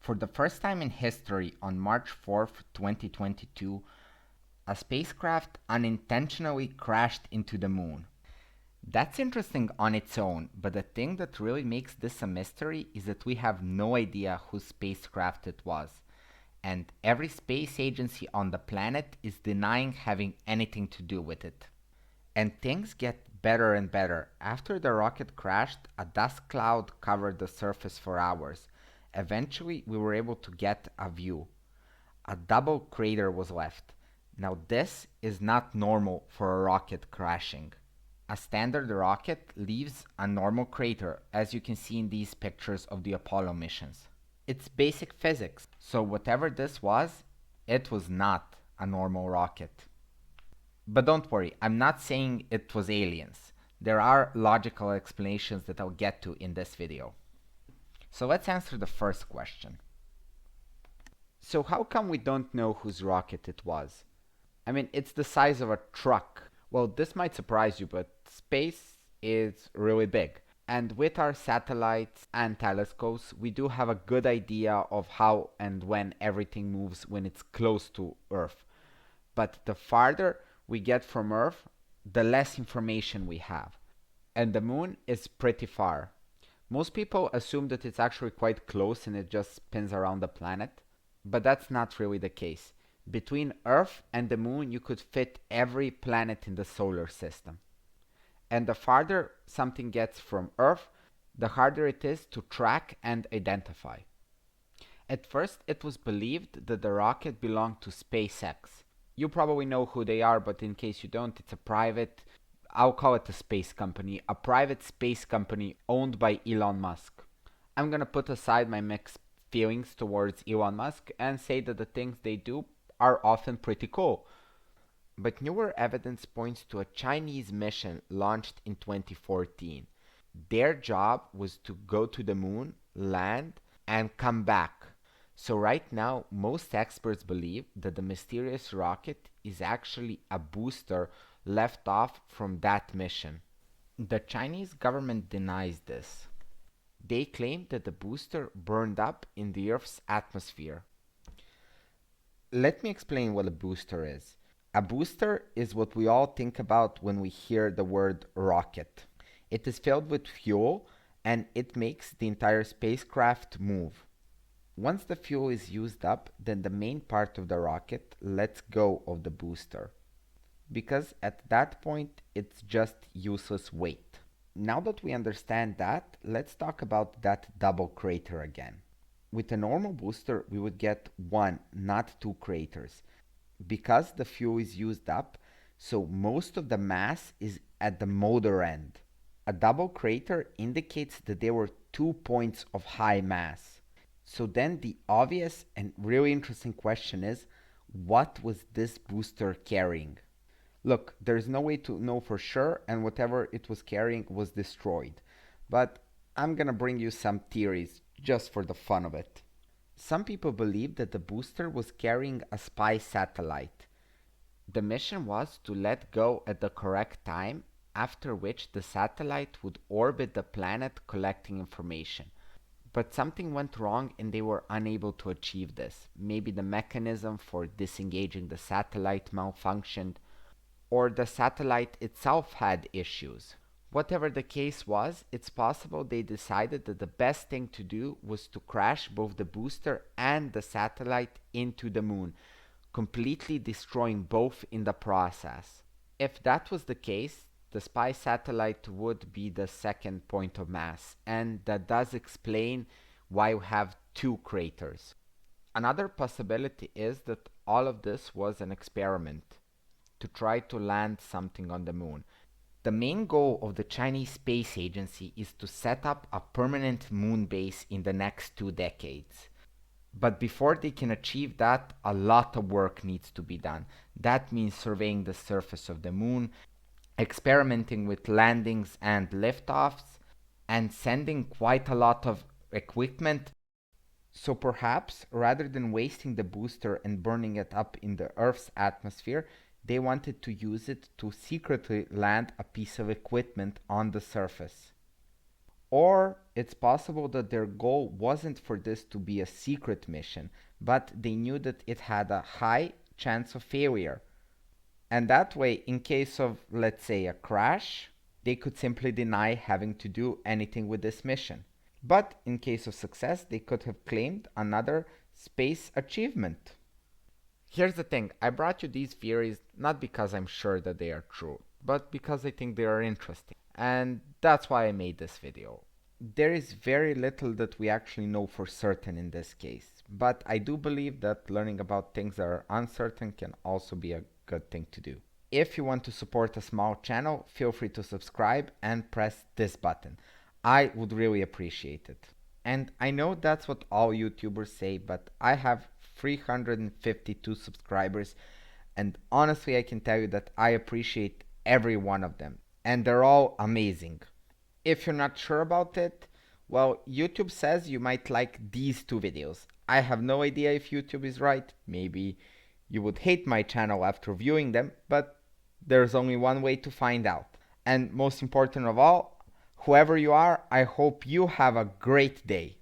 For the first time in history, on March 4th, 2022, a spacecraft unintentionally crashed into the moon. That's interesting on its own, but the thing that really makes this a mystery is that we have no idea whose spacecraft it was. And every space agency on the planet is denying having anything to do with it. And things get better and better. After the rocket crashed, a dust cloud covered the surface for hours. Eventually, we were able to get a view. A double crater was left. Now, this is not normal for a rocket crashing. A standard rocket leaves a normal crater, as you can see in these pictures of the Apollo missions. It's basic physics, so whatever this was, it was not a normal rocket. But don't worry, I'm not saying it was aliens. There are logical explanations that I'll get to in this video. So let's answer the first question. So how come we don't know whose rocket it was? I mean, it's the size of a truck. Well, this might surprise you, but space is really big. And with our satellites and telescopes, we do have a good idea of how and when everything moves when it's close to Earth. But the farther we get from Earth, the less information we have. And the moon is pretty far. Most people assume that it's actually quite close and it just spins around the planet. But that's not really the case. Between Earth and the moon, you could fit every planet in the solar system. And the farther something gets from Earth, the harder it is to track and identify. At first, it was believed that the rocket belonged to SpaceX. You probably know who they are, but in case you don't, it's a private, I'll call it a space company, a private space company owned by Elon Musk. I'm gonna put aside my mixed feelings towards Elon Musk and say that the things they do are often pretty cool. But newer evidence points to a Chinese mission launched in 2014. Their job was to go to the moon, land, and come back. So right now, most experts believe that the mysterious rocket is actually a booster left off from that mission. The Chinese government denies this. They claim that the booster burned up in the Earth's atmosphere. Let me explain what a booster is. A booster is what we all think about when we hear the word rocket. It is filled with fuel and it makes the entire spacecraft move. Once the fuel is used up, then the main part of the rocket lets go of the booster, because at that point it's just useless weight. Now that we understand that, let's talk about that double crater again. With a normal booster, we would get one, not two craters, because the fuel is used up, so most of the mass is at the motor end. A double crater indicates that there were 2 points of high mass. So then the obvious and really interesting question is, what was this booster carrying? Look, there's no way to know for sure, and whatever it was carrying was destroyed. But I'm gonna bring you some theories just for the fun of it. Some people believe that the booster was carrying a spy satellite. The mission was to let go at the correct time, after which the satellite would orbit the planet collecting information. But something went wrong and they were unable to achieve this. Maybe the mechanism for disengaging the satellite malfunctioned, or the satellite itself had issues. Whatever the case was, it's possible they decided that the best thing to do was to crash both the booster and the satellite into the moon, completely destroying both in the process. If that was the case, the spy satellite would be the second point of mass, and that does explain why we have two craters. Another possibility is that all of this was an experiment to try to land something on the moon. The main goal of the Chinese Space Agency is to set up a permanent moon base in the next 2 decades. But before they can achieve that, a lot of work needs to be done. That means surveying the surface of the moon, experimenting with landings and liftoffs, and sending quite a lot of equipment. So perhaps, rather than wasting the booster and burning it up in the Earth's atmosphere, they wanted to use it to secretly land a piece of equipment on the surface. Or it's possible that their goal wasn't for this to be a secret mission, but they knew that it had a high chance of failure. And that way, in case of, let's say, a crash, they could simply deny having to do anything with this mission. But in case of success, they could have claimed another space achievement. Here's the thing, I brought you these theories not because I'm sure that they are true, but because I think they are interesting. And that's why I made this video. There is very little that we actually know for certain in this case, but I do believe that learning about things that are uncertain can also be a good thing to do. If you want to support a small channel, feel free to subscribe and press this button. I would really appreciate it. And I know that's what all YouTubers say, but I have 352 subscribers, and honestly, I can tell you that I appreciate every one of them, and they're all amazing. If you're not sure about it, well, YouTube says you might like these two videos. I have no idea if YouTube is right. Maybe you would hate my channel after viewing them, but there's only one way to find out. And most important of all, whoever you are, I hope you have a great day.